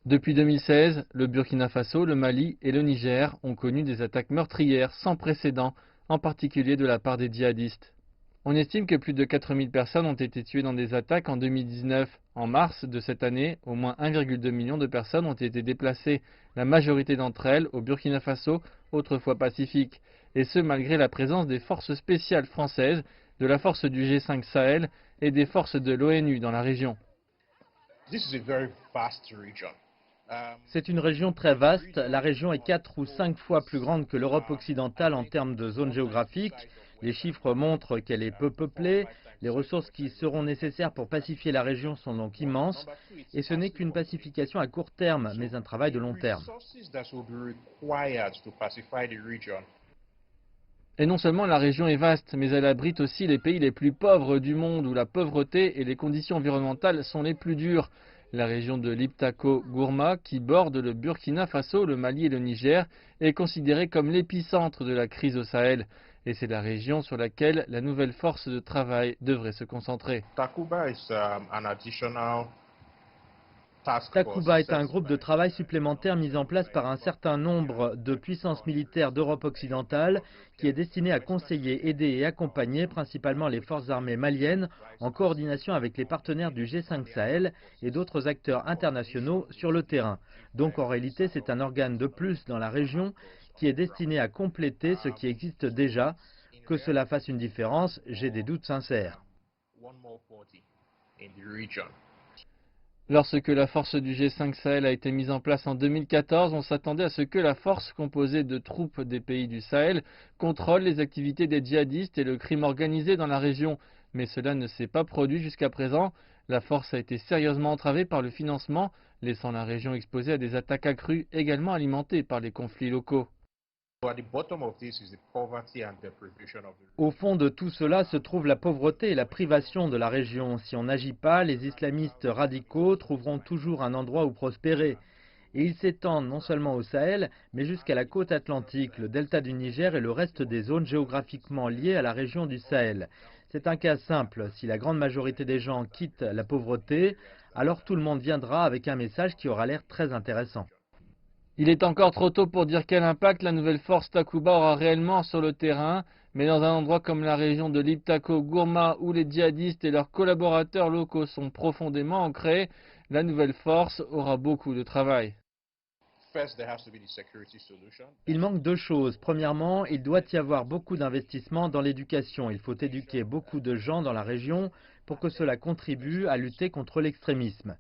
Depuis 2016, le Burkina Faso, le Mali et le Niger ont connu des attaques meurtrières sans précédent, en particulier de la part des djihadistes. On estime que plus de 4000 personnes ont été tuées dans des attaques en 2019. En mars de cette année, au moins 1,2 million de personnes ont été déplacées, la majorité d'entre elles au Burkina Faso, autrefois pacifique, et ce malgré la présence des forces spéciales françaises, de la force du G5 Sahel et des forces de l'ONU dans la région. C'est une région très vaste. La région est 4 ou 5 fois plus grande que l'Europe occidentale en termes de zone géographique. Les chiffres montrent qu'elle est peu peuplée. Les ressources qui seront nécessaires pour pacifier la région sont donc immenses. Et ce n'est qu'une pacification à court terme, mais un travail de long terme. Et non seulement la région est vaste, mais elle abrite aussi les pays les plus pauvres du monde, où la pauvreté et les conditions environnementales sont les plus dures. La région de l'Iptako-Gourma, qui borde le Burkina Faso, le Mali et le Niger, est considérée comme l'épicentre de la crise au Sahel. Et c'est la région sur laquelle la nouvelle force de travail devrait se concentrer. Takuba est un groupe de travail supplémentaire mis en place par un certain nombre de puissances militaires d'Europe occidentale qui est destiné à conseiller, aider et accompagner principalement les forces armées maliennes en coordination avec les partenaires du G5 Sahel et d'autres acteurs internationaux sur le terrain. Donc en réalité c'est un organe de plus dans la région qui est destiné à compléter ce qui existe déjà. Que cela fasse une différence, j'ai des doutes sincères. Lorsque la force du G5 Sahel a été mise en place en 2014, on s'attendait à ce que la force composée de troupes des pays du Sahel contrôle les activités des djihadistes et le crime organisé dans la région. Mais cela ne s'est pas produit jusqu'à présent. La force a été sérieusement entravée par le financement, laissant la région exposée à des attaques accrues, également alimentées par les conflits locaux. Au fond de tout cela se trouve la pauvreté et la privation de la région. Si on n'agit pas, les islamistes radicaux trouveront toujours un endroit où prospérer. Et ils s'étendent non seulement au Sahel, mais jusqu'à la côte atlantique, le delta du Niger et le reste des zones géographiquement liées à la région du Sahel. C'est un cas simple. Si la grande majorité des gens quittent la pauvreté, alors tout le monde viendra avec un message qui aura l'air très intéressant. Il est encore trop tôt pour dire quel impact la nouvelle force Takuba aura réellement sur le terrain, mais dans un endroit comme la région de l'Iptako-Gourma où les djihadistes et leurs collaborateurs locaux sont profondément ancrés, la nouvelle force aura beaucoup de travail. Il manque deux choses. Premièrement, il doit y avoir beaucoup d'investissements dans l'éducation. Il faut éduquer beaucoup de gens dans la région pour que cela contribue à lutter contre l'extrémisme.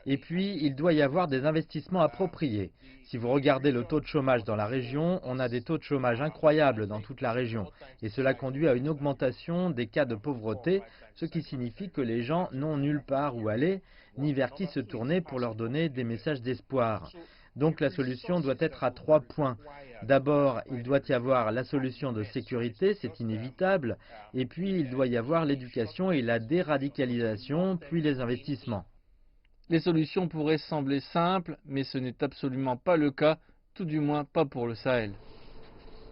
Et puis, il doit y avoir des investissements appropriés. Si vous regardez le taux de chômage dans la région, on a des taux de chômage incroyables dans toute la région. Et cela conduit à une augmentation des cas de pauvreté, ce qui signifie que les gens n'ont nulle part où aller, ni vers qui se tourner pour leur donner des messages d'espoir. Donc la solution doit être à 3 points. D'abord, il doit y avoir la solution de sécurité, c'est inévitable, et puis il doit y avoir l'éducation et la déradicalisation, puis les investissements. Les solutions pourraient sembler simples, mais ce n'est absolument pas le cas, tout du moins pas pour le Sahel.